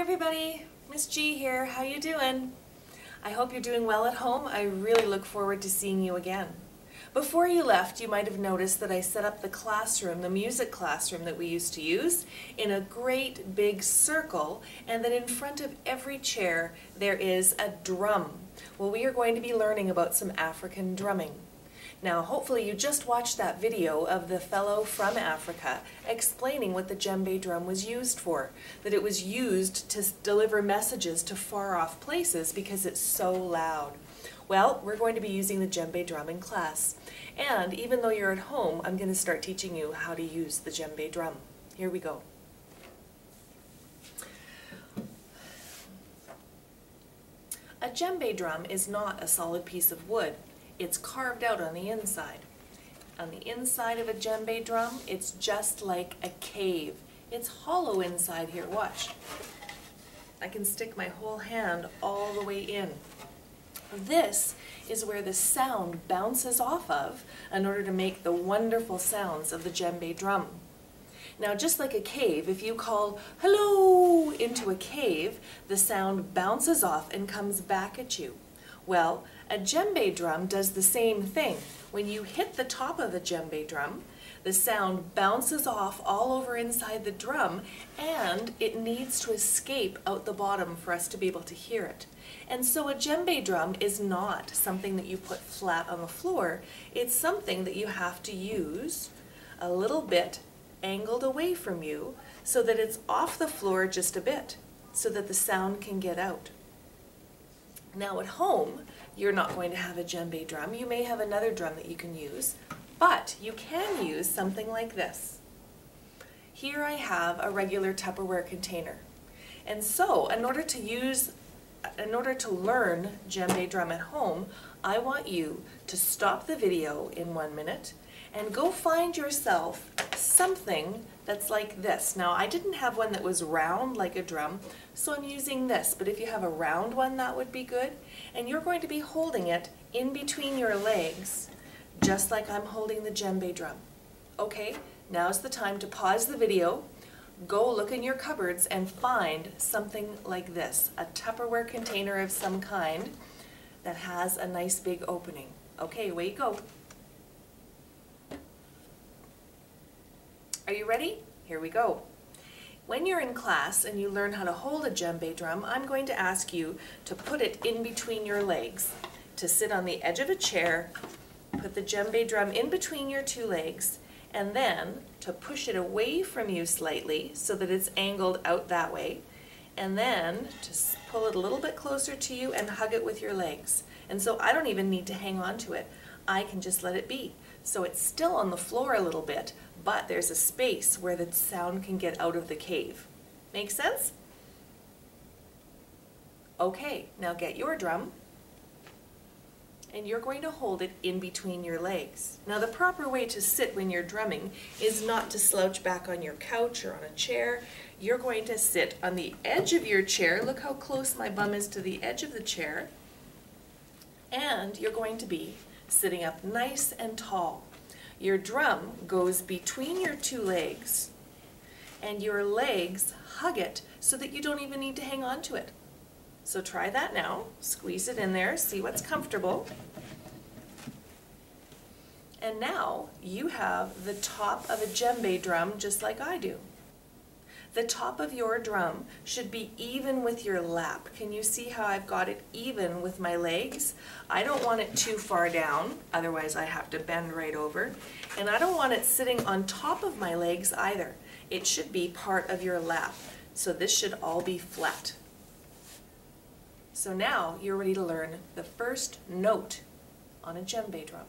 everybody, Miss G here. How you doing? I hope you're doing well at home. I really look forward to seeing you again. Before you left, you might have noticed that I set up the classroom, the music classroom that we used to use, in a great big circle, and that in front of every chair there is a drum. Well, we are going to be learning about some African drumming. Now, hopefully you just watched that video of the fellow from Africa explaining what the djembe drum was used for, that it was used to deliver messages to far-off places because it's so loud. Well, we're going to be using the djembe drum in class, and even though you're at home, I'm going to start teaching you how to use the djembe drum. Here we go. A djembe drum is not a solid piece of wood. It's carved out on the inside. On the inside of a djembe drum, it's just like a cave. It's hollow inside here, watch. I can stick my whole hand all the way in. This is where the sound bounces off of in order to make the wonderful sounds of the djembe drum. Now, just like a cave, if you call hello into a cave, the sound bounces off and comes back at you. Well, a djembe drum does the same thing. When you hit the top of a djembe drum, the sound bounces off all over inside the drum, and it needs to escape out the bottom for us to be able to hear it. And so a djembe drum is not something that you put flat on the floor. It's something that you have to use a little bit angled away from you so that it's off the floor just a bit, so that the sound can get out. Now at home, you're not going to have a djembe drum. You may have another drum that you can use, but you can use something like this. Here I have a regular Tupperware container. And so in order to learn djembe drum at home, I want you to stop the video in 1 minute and go find yourself something that's like this. Now, I didn't have one that was round like a drum, so I'm using this, but if you have a round one, that would be good. And you're going to be holding it in between your legs, just like I'm holding the djembe drum. Okay, now's the time to pause the video, go look in your cupboards and find something like this, a Tupperware container of some kind that has a nice big opening. Okay, away you go. Are you ready? Here we go. When you're in class and you learn how to hold a djembe drum, I'm going to ask you to put it in between your legs, to sit on the edge of a chair, put the djembe drum in between your two legs, and then to push it away from you slightly so that it's angled out that way, and then to pull it a little bit closer to you and hug it with your legs. And so I don't even need to hang on to it. I can just let it be. So it's still on the floor a little bit, but there's a space where the sound can get out of the cave. Make sense? Okay, now get your drum, and you're going to hold it in between your legs. Now, the proper way to sit when you're drumming is not to slouch back on your couch or on a chair. You're going to sit on the edge of your chair. Look how close my bum is to the edge of the chair. And you're going to be sitting up nice and tall. Your drum goes between your two legs, and your legs hug it so that you don't even need to hang on to it. So try that now. Squeeze it in there, see what's comfortable. And now you have the top of a djembe drum just like I do. The top of your drum should be even with your lap. Can you see how I've got it even with my legs? I don't want it too far down, otherwise I have to bend right over. And I don't want it sitting on top of my legs either. It should be part of your lap. So this should all be flat. So now you're ready to learn the first note on a djembe drum.